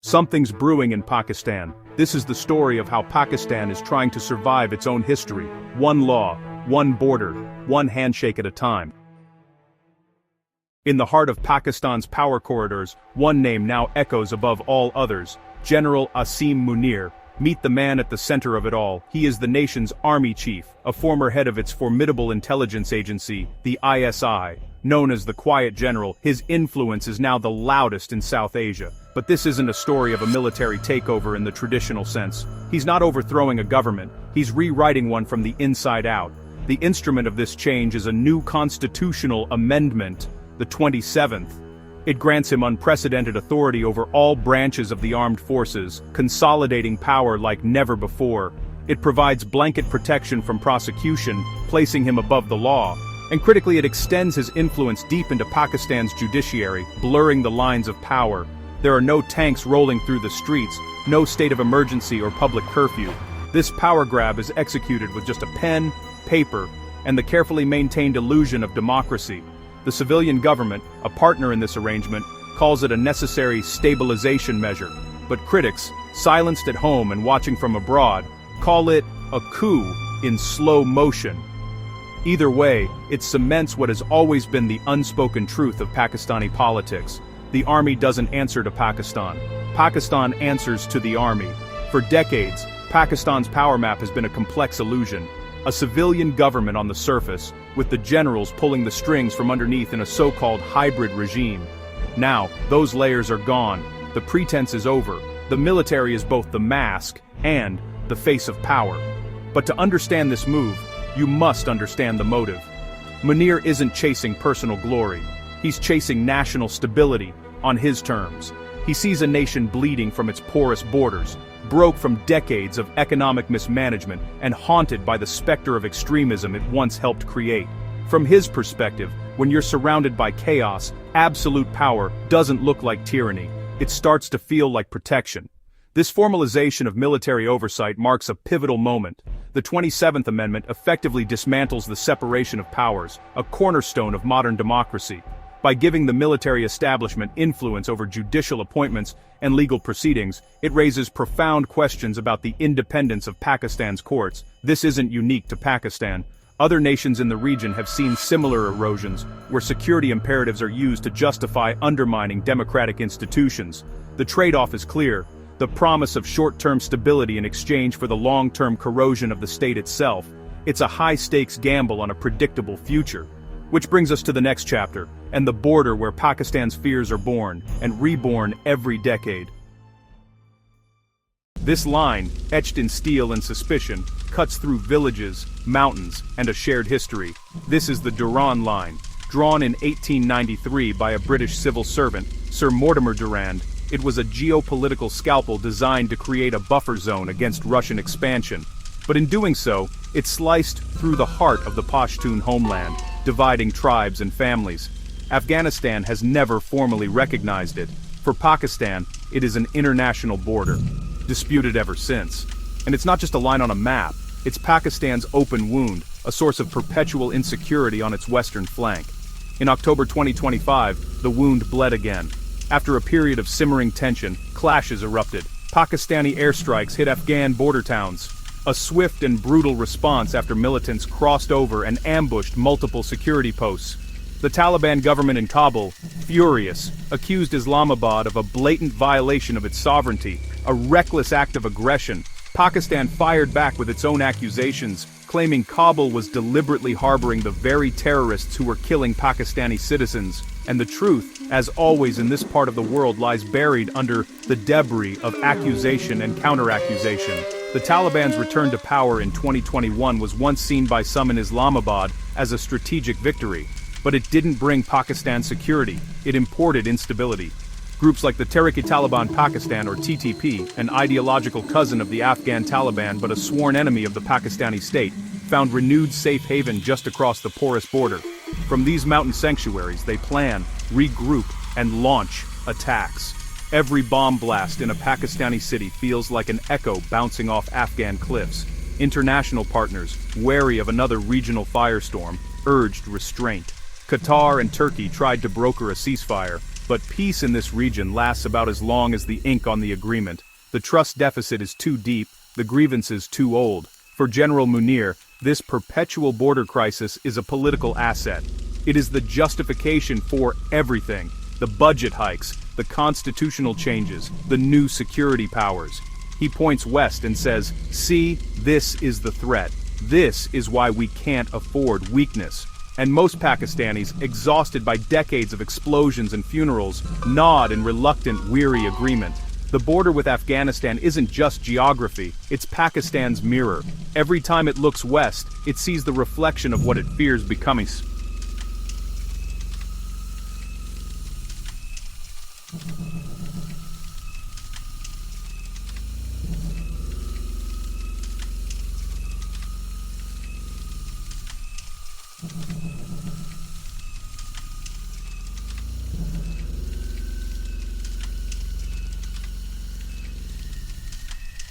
Something's brewing in Pakistan. This is the story of how Pakistan is trying to survive its own history. One law, one border, one handshake at a time. In the heart of Pakistan's power corridors, one name now echoes above all others: General Asim Munir. Meet the man at the center of it all. He is the nation's army chief, a former head of its formidable intelligence agency, the ISI. Known as the Quiet General, his influence is now the loudest in South Asia. But this isn't a story of a military takeover in the traditional sense. He's not overthrowing a government, he's rewriting one from the inside out. The instrument of this change is a new constitutional amendment, the 27th. It grants him unprecedented authority over all branches of the armed forces, consolidating power like never before. It provides blanket protection from prosecution, placing him above the law. And critically, it extends his influence deep into Pakistan's judiciary, blurring the lines of power. There are no tanks rolling through the streets, no state of emergency or public curfew. This power grab is executed with just a pen, paper, and the carefully maintained illusion of democracy. The civilian government, a partner in this arrangement, calls it a necessary stabilization measure. But critics, silenced at home and watching from abroad, call it a coup in slow motion. Either way, it cements what has always been the unspoken truth of Pakistani politics. The army doesn't answer to Pakistan. Pakistan answers to the army. For decades, Pakistan's power map has been a complex illusion. A civilian government on the surface, with the generals pulling the strings from underneath in a so-called hybrid regime. Now, those layers are gone. The pretense is over. The military is both the mask and the face of power. But to understand this move, you must understand the motive. Munir isn't chasing personal glory. He's chasing national stability, on his terms. He sees a nation bleeding from its porous borders, broke from decades of economic mismanagement and haunted by the specter of extremism it once helped create. From his perspective, when you're surrounded by chaos, absolute power doesn't look like tyranny. It starts to feel like protection. This formalization of military oversight marks a pivotal moment. The 27th Amendment effectively dismantles the separation of powers, a cornerstone of modern democracy. By giving the military establishment influence over judicial appointments and legal proceedings, it raises profound questions about the independence of Pakistan's courts. This isn't unique to Pakistan. Other nations in the region have seen similar erosions, where security imperatives are used to justify undermining democratic institutions. The trade-off is clear: the promise of short-term stability in exchange for the long-term corrosion of the state itself. It's a high-stakes gamble on a predictable future. Which brings us to the next chapter, and the border where Pakistan's fears are born and reborn every decade. This line, etched in steel and suspicion, cuts through villages, mountains, and a shared history. This is the Durand Line, drawn in 1893 by a British civil servant, Sir Mortimer Durand. It was a geopolitical scalpel designed to create a buffer zone against Russian expansion. But in doing so, it sliced through the heart of the Pashtun homeland, dividing tribes and families. Afghanistan has never formally recognized it. For Pakistan, it is an international border, disputed ever since. And it's not just a line on a map, it's Pakistan's open wound, a source of perpetual insecurity on its western flank. In October 2025, the wound bled again. After a period of simmering tension, clashes erupted. Pakistani airstrikes hit Afghan border towns. A swift and brutal response after militants crossed over and ambushed multiple security posts. The Taliban government in Kabul, furious, accused Islamabad of a blatant violation of its sovereignty, a reckless act of aggression. Pakistan fired back with its own accusations, claiming Kabul was deliberately harboring the very terrorists who were killing Pakistani citizens. And the truth, as always in this part of the world, lies buried under the debris of accusation and counter-accusation. The Taliban's return to power in 2021 was once seen by some in Islamabad as a strategic victory. But it didn't bring Pakistan security, it imported instability. Groups like the Tehrik-e-Taliban Pakistan, or TTP, an ideological cousin of the Afghan Taliban but a sworn enemy of the Pakistani state, found renewed safe haven just across the porous border. From these mountain sanctuaries, they plan, regroup, and launch attacks. Every bomb blast in a Pakistani city feels like an echo bouncing off Afghan cliffs. International partners, wary of another regional firestorm, urged restraint. Qatar and Turkey tried to broker a ceasefire, But peace in this region lasts about as long as the ink on the agreement. The trust deficit is too deep, the grievances too old. For General Munir, this perpetual border crisis is a political asset. It is the justification for everything: the budget hikes, the constitutional changes, the new security powers. He points west and says, "See, this is the threat. This is why we can't afford weakness." And most Pakistanis, exhausted by decades of explosions and funerals, nod in reluctant, weary agreement. The border with Afghanistan isn't just geography, it's Pakistan's mirror. Every time it looks west, it sees the reflection of what it fears becoming.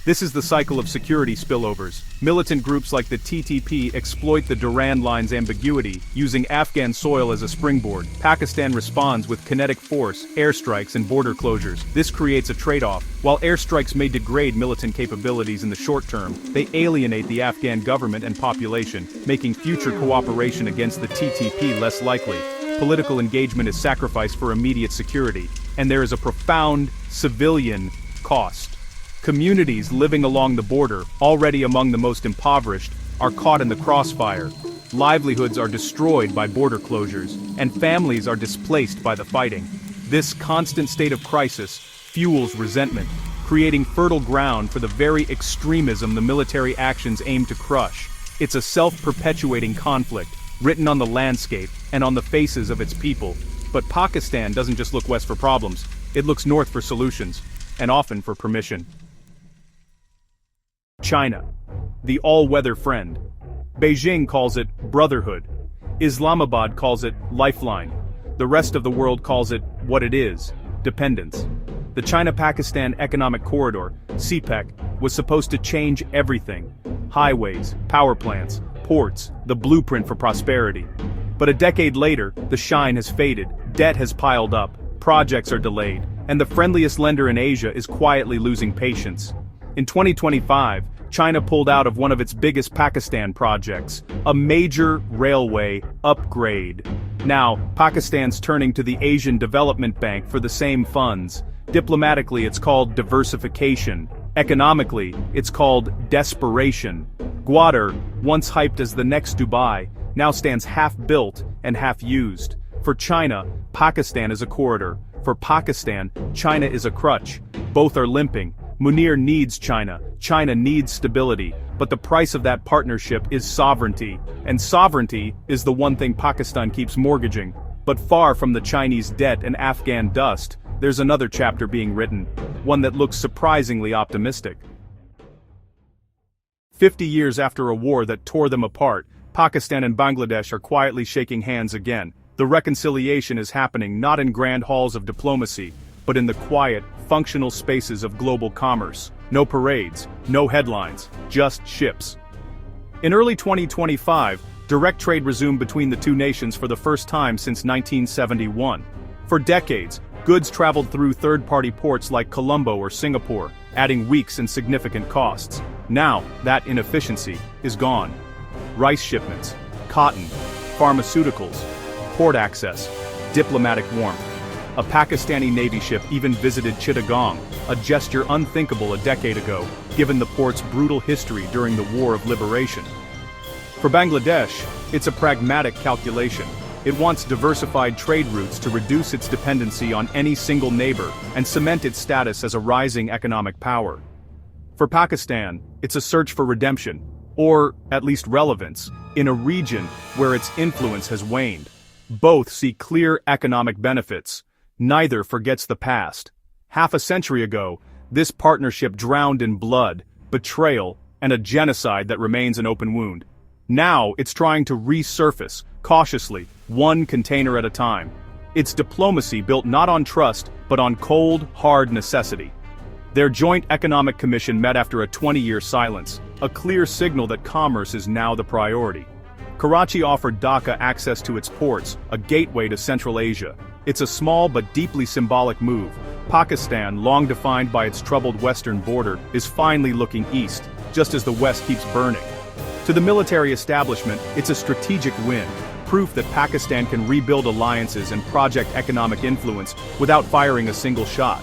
This is the cycle of security spillovers. Militant groups like the TTP exploit the Durand Line's ambiguity, using Afghan soil as a springboard. Pakistan responds with kinetic force, airstrikes, and border closures. This creates a trade-off. While airstrikes may degrade militant capabilities in the short term, they alienate the Afghan government and population, making future cooperation against the TTP less likely. Political engagement is sacrificed for immediate security, and there is a profound civilian cost. Communities living along the border, already among the most impoverished, are caught in the crossfire. Livelihoods are destroyed by border closures, and families are displaced by the fighting. This constant state of crisis fuels resentment, creating fertile ground for the very extremism the military actions aim to crush. It's a self-perpetuating conflict, written on the landscape and on the faces of its people. But Pakistan doesn't just look west for problems, it looks north for solutions, and often for permission. China, the all-weather friend. Beijing calls it brotherhood. Islamabad calls it lifeline. The rest of the world calls it what it is: dependence. The China-Pakistan Economic Corridor, CPEC, was supposed to change everything: highways, power plants, ports, the blueprint for prosperity. But a decade later, the shine has faded, debt has piled up, projects are delayed, and the friendliest lender in Asia is quietly losing patience. In 2025, China pulled out of one of its biggest Pakistan projects, a major railway upgrade. Now, Pakistan's turning to the Asian Development Bank for the same funds. Diplomatically, it's called diversification. Economically, it's called desperation. Gwadar, once hyped as the next Dubai, now stands half-built and half-used. For China, Pakistan is a corridor. For Pakistan, China is a crutch. Both are limping. Munir needs China, China needs stability, but the price of that partnership is sovereignty. And sovereignty is the one thing Pakistan keeps mortgaging. But far from the Chinese debt and Afghan dust, there's another chapter being written, one that looks surprisingly optimistic. 50 years after a war that tore them apart, Pakistan and Bangladesh are quietly shaking hands again. The reconciliation is happening not in grand halls of diplomacy, but in the quiet, functional spaces of global commerce. No parades, no headlines, just ships. In early 2025, direct trade resumed between the two nations for the first time since 1971. For decades, goods traveled through third-party ports like Colombo or Singapore, adding weeks and significant costs. Now, that inefficiency is gone. Rice shipments, cotton, pharmaceuticals, port access, diplomatic warmth. A Pakistani Navy ship even visited Chittagong, a gesture unthinkable a decade ago, given the port's brutal history during the War of Liberation. For Bangladesh, it's a pragmatic calculation. It wants diversified trade routes to reduce its dependency on any single neighbor and cement its status as a rising economic power. For Pakistan, it's a search for redemption, or at least relevance, in a region where its influence has waned. Both see clear economic benefits. Neither forgets the past. Half a century ago, this partnership drowned in blood, betrayal, and a genocide that remains an open wound. Now it's trying to resurface, cautiously, one container at a time. It's diplomacy built not on trust, but on cold, hard necessity. Their joint economic commission met after a 20-year silence, a clear signal that commerce is now the priority. Karachi offered Dhaka access to its ports, a gateway to Central Asia. It's a small but deeply symbolic move. Pakistan, long defined by its troubled western border, is finally looking east, just as the West keeps burning. To the military establishment, it's a strategic win, proof that Pakistan can rebuild alliances and project economic influence without firing a single shot.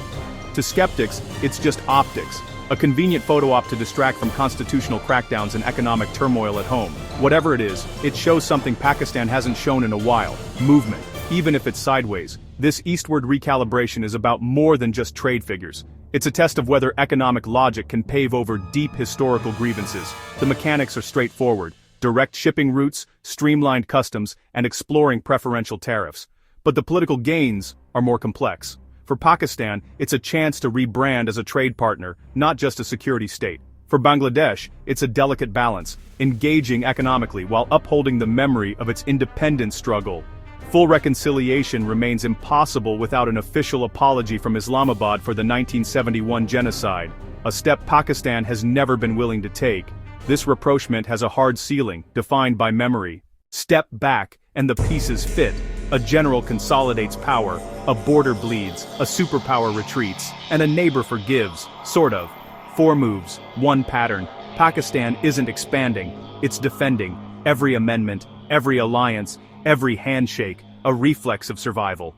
To skeptics, it's just optics, a convenient photo op to distract from constitutional crackdowns and economic turmoil at home. Whatever it is, it shows something Pakistan hasn't shown in a while: movement. Even if it's sideways, this eastward recalibration is about more than just trade figures. It's a test of whether economic logic can pave over deep historical grievances. The mechanics are straightforward: direct shipping routes, streamlined customs, and exploring preferential tariffs. But the political gains are more complex. For Pakistan, it's a chance to rebrand as a trade partner, not just a security state. For Bangladesh, it's a delicate balance, engaging economically while upholding the memory of its independence struggle. Full reconciliation remains impossible without an official apology from Islamabad for the 1971 genocide, a step Pakistan has never been willing to take. This rapprochement has a hard ceiling, defined by memory. Step back, and the pieces fit. A general consolidates power, a border bleeds, a superpower retreats, and a neighbor forgives, sort of. 4 moves, 1 pattern. Pakistan isn't expanding, it's defending. Every amendment, every alliance, every handshake, a reflex of survival.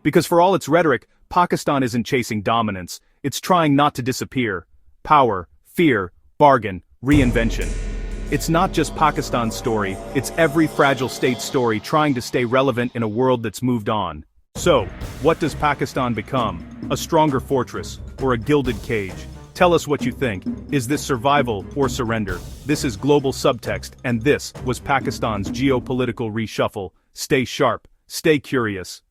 Because for all its rhetoric, Pakistan isn't chasing dominance, it's trying not to disappear. Power, fear, bargain, reinvention. It's not just Pakistan's story, it's every fragile state's story trying to stay relevant in a world that's moved on. So, what does Pakistan become? A stronger fortress, or a gilded cage? Tell us what you think. Is this survival or surrender? This is Global Subtext, and this was Pakistan's geopolitical reshuffle. Stay sharp, stay curious.